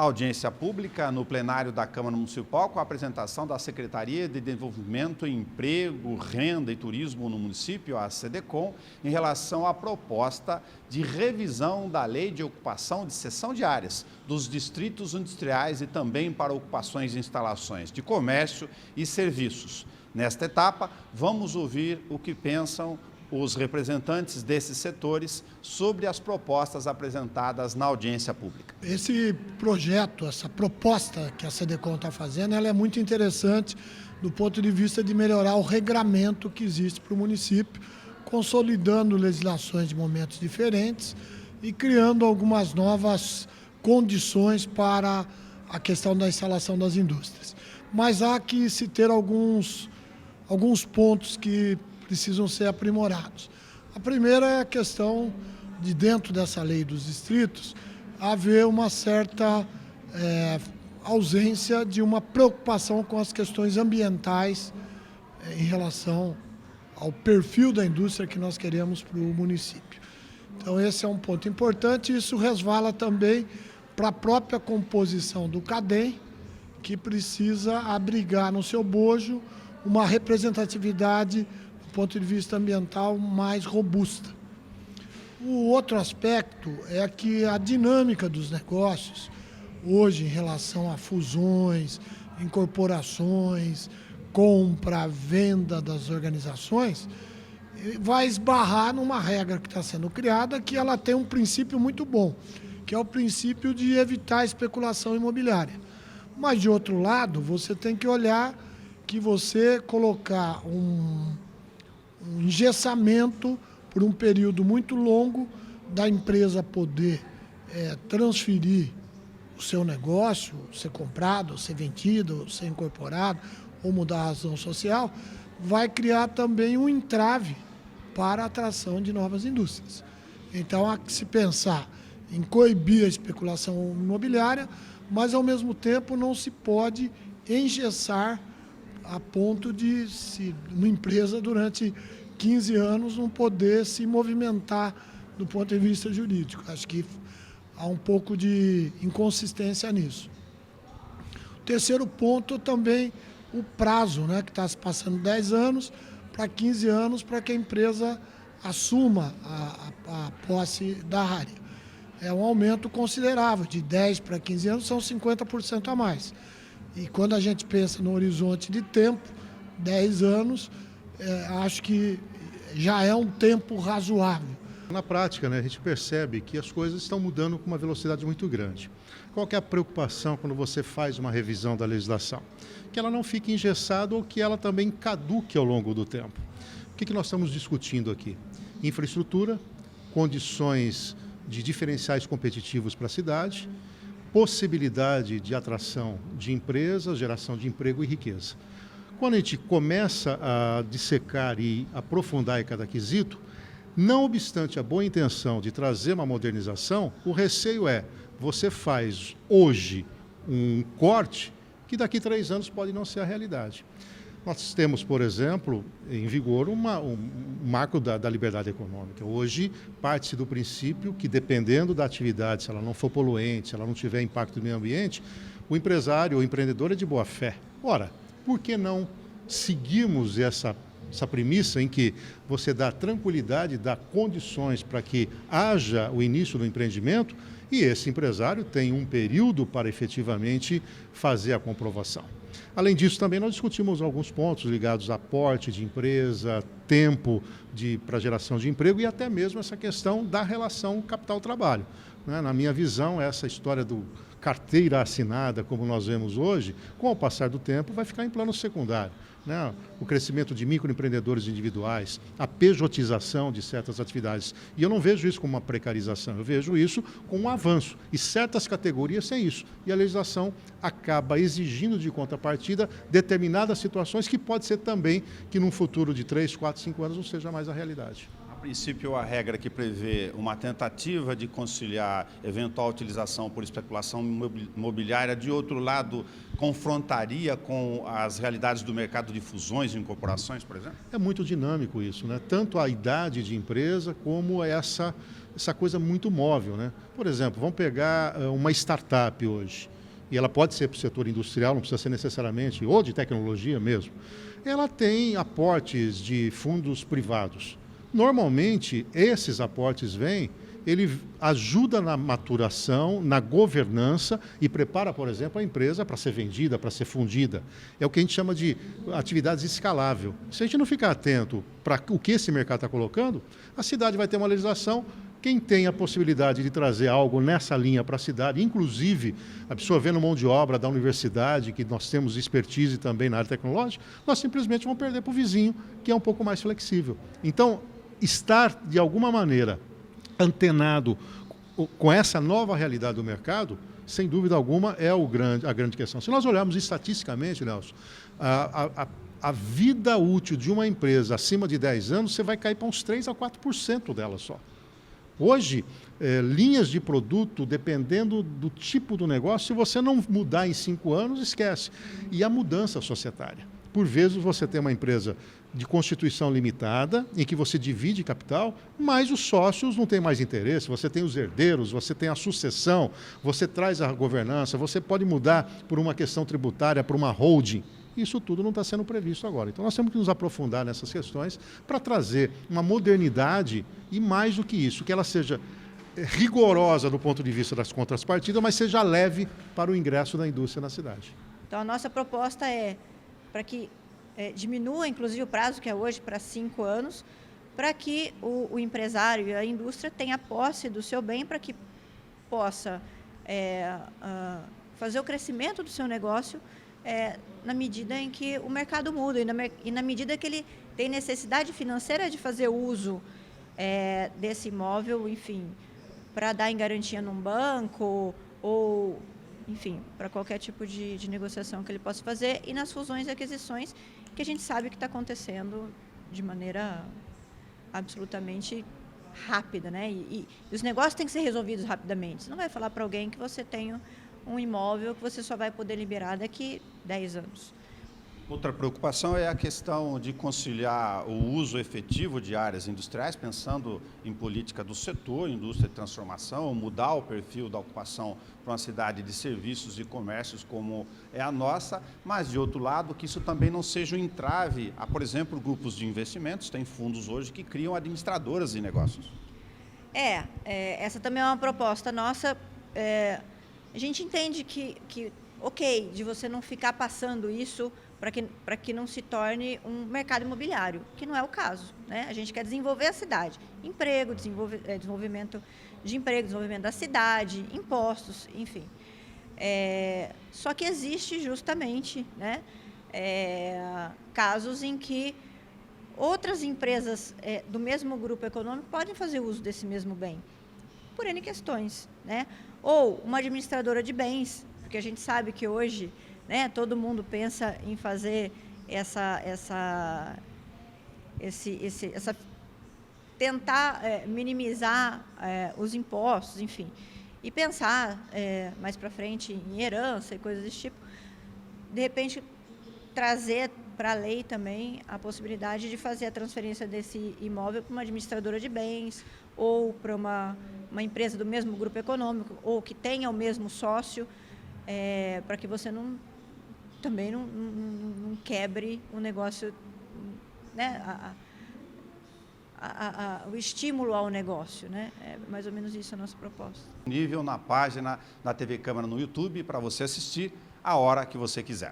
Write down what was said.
A audiência pública no plenário da Câmara Municipal com a apresentação da Secretaria de Desenvolvimento, Emprego, Renda e Turismo no município, a SEDECOM, em relação à proposta de revisão da Lei de Ocupação de Cessão de Áreas dos distritos industriais e também para ocupações de instalações de comércio e serviços. Nesta etapa, vamos ouvir o que pensam os representantes desses setores sobre as propostas apresentadas na audiência pública. Esse projeto, essa proposta que a SEDECOM está fazendo, ela é muito interessante do ponto de vista de melhorar o regramento que existe para o município, consolidando legislações de momentos diferentes e criando algumas novas condições para a questão da instalação das indústrias. Mas há que se ter alguns pontos que precisam ser aprimorados. A primeira é a questão de, dentro dessa lei dos distritos, haver uma certa ausência de uma preocupação com as questões ambientais em relação ao perfil da indústria que nós queremos para o município. Então esse é um ponto importante e isso resvala também para a própria composição do CADEM, que precisa abrigar no seu bojo uma representatividade do ponto de vista ambiental mais robusta. O outro aspecto é que a dinâmica dos negócios, hoje em relação a fusões, incorporações, compra, venda das organizações, vai esbarrar numa regra que está sendo criada que ela tem um princípio muito bom, que é o princípio de evitar a especulação imobiliária. Mas, de outro lado, você tem que olhar que você colocar um engessamento por um período muito longo da empresa poder transferir o seu negócio, ser comprado, ser vendido, ser incorporado ou mudar a razão social, vai criar também um entrave para a atração de novas indústrias. Então há que se pensar em coibir a especulação imobiliária, mas ao mesmo tempo não se pode engessar a ponto de uma empresa durante 15 anos não poder se movimentar do ponto de vista jurídico. Acho que há um pouco de inconsistência nisso. O terceiro ponto também o prazo, né, que está se passando 10 anos para 15 anos para que a empresa assuma a posse da área. É um aumento considerável, de 10 para 15 anos são 50% a mais. E quando a gente pensa no horizonte de tempo, 10 anos, acho que já é um tempo razoável. Na prática, né, a gente percebe que as coisas estão mudando com uma velocidade muito grande. Qual que é a preocupação quando você faz uma revisão da legislação? Que ela não fique engessada ou que ela também caduque ao longo do tempo. O que nós estamos discutindo aqui? Infraestrutura, condições de diferenciais competitivos para a cidade, possibilidade de atração de empresas, geração de emprego e riqueza. Quando a gente começa a dissecar e aprofundar em cada quesito, não obstante a boa intenção de trazer uma modernização, o receio é, você faz hoje um corte que daqui a 3 anos pode não ser a realidade. Nós temos, por exemplo, em vigor um marco da liberdade econômica. Hoje, parte-se do princípio que, dependendo da atividade, se ela não for poluente, se ela não tiver impacto no meio ambiente, o empresário ou empreendedor é de boa fé. Ora, por que não seguirmos essa premissa em que você dá tranquilidade, dá condições para que haja o início do empreendimento e esse empresário tem um período para efetivamente fazer a comprovação. Além disso, também nós discutimos alguns pontos ligados a porte de empresa, tempo para geração de emprego e até mesmo essa questão da relação capital-trabalho. Na minha visão, essa história do carteira assinada, como nós vemos hoje, com o passar do tempo, vai ficar em plano secundário. O crescimento de microempreendedores individuais, a pejotização de certas atividades. E eu não vejo isso como uma precarização, eu vejo isso como um avanço. E certas categorias sem isso. E a legislação acaba exigindo de contrapartida determinadas situações que pode ser também que num futuro de 3, 4, 5 anos não seja mais a realidade. princípio, a regra que prevê uma tentativa de conciliar eventual utilização por especulação imobiliária, de outro lado, confrontaria com as realidades do mercado de fusões e incorporações, por exemplo? É muito dinâmico isso, né? Tanto a idade de empresa como essa coisa muito móvel, né? Por exemplo, vamos pegar uma startup hoje, e ela pode ser para o setor industrial, não precisa ser necessariamente, ou de tecnologia mesmo. Ela tem aportes de fundos privados. Normalmente, esses aportes ele ajuda na maturação, na governança e prepara, por exemplo, a empresa para ser vendida, para ser fundida. É o que a gente chama de atividades escalável. Se a gente não ficar atento para o que esse mercado está colocando, a cidade vai ter uma legislação. Quem tem a possibilidade de trazer algo nessa linha para a cidade, inclusive absorvendo mão de obra da universidade, que nós temos expertise também na área tecnológica, nós simplesmente vamos perder para o vizinho, que é um pouco mais flexível. Então, estar, de alguma maneira, antenado com essa nova realidade do mercado, sem dúvida alguma, é a grande questão. Se nós olharmos estatisticamente, Nelson, a vida útil de uma empresa acima de 10 anos, você vai cair para uns 3% a 4% dela só. Hoje, linhas de produto, dependendo do tipo do negócio, se você não mudar em 5 anos, esquece. E a mudança societária. Por vezes, você tem uma empresa de constituição limitada, em que você divide capital, mas os sócios não têm mais interesse, você tem os herdeiros, você tem a sucessão, você traz a governança, você pode mudar por uma questão tributária, para uma holding. Isso tudo não está sendo previsto agora. Então, nós temos que nos aprofundar nessas questões para trazer uma modernidade e, mais do que isso, que ela seja rigorosa do ponto de vista das contrapartidas, mas seja leve para o ingresso da indústria na cidade. Então, a nossa proposta é para que diminua, inclusive, o prazo que é hoje para 5 anos, para que o empresário e a indústria tenham posse do seu bem, para que possa fazer o crescimento do seu negócio na medida em que o mercado muda e na medida que ele tem necessidade financeira de fazer uso desse imóvel, enfim, para dar em garantia num banco ou, enfim, para qualquer tipo de negociação que ele possa fazer, e nas fusões e aquisições, que a gente sabe que está acontecendo de maneira absolutamente rápida, né? E os negócios têm que ser resolvidos rapidamente. Você não vai falar para alguém que você tem um imóvel que você só vai poder liberar daqui 10 anos. Outra preocupação é a questão de conciliar o uso efetivo de áreas industriais, pensando em política do setor, indústria de transformação, mudar o perfil da ocupação para uma cidade de serviços e comércios como é a nossa, mas, de outro lado, que isso também não seja um entrave a, por exemplo, grupos de investimentos. Tem fundos hoje que criam administradoras de negócios. Essa também é uma proposta nossa. A gente entende que ok, de você não ficar passando isso para que não se torne um mercado imobiliário, que não é o caso, né? A gente quer desenvolver a cidade, emprego, desenvolvimento de emprego, desenvolvimento da cidade, impostos, enfim. Só que existe justamente, né, casos em que outras empresas do mesmo grupo econômico podem fazer uso desse mesmo bem, por N questões, né? Ou uma administradora de bens, porque a gente sabe que hoje, né, todo mundo pensa em fazer tentar minimizar os impostos, enfim, e pensar mais para frente em herança e coisas desse tipo. De repente, trazer para a lei também a possibilidade de fazer a transferência desse imóvel para uma administradora de bens ou para uma empresa do mesmo grupo econômico ou que tenha o mesmo sócio, para que você também não quebre o negócio, né, o estímulo ao negócio, né? É mais ou menos isso a nossa proposta. Nível na página da TV Câmara no YouTube para você assistir a hora que você quiser.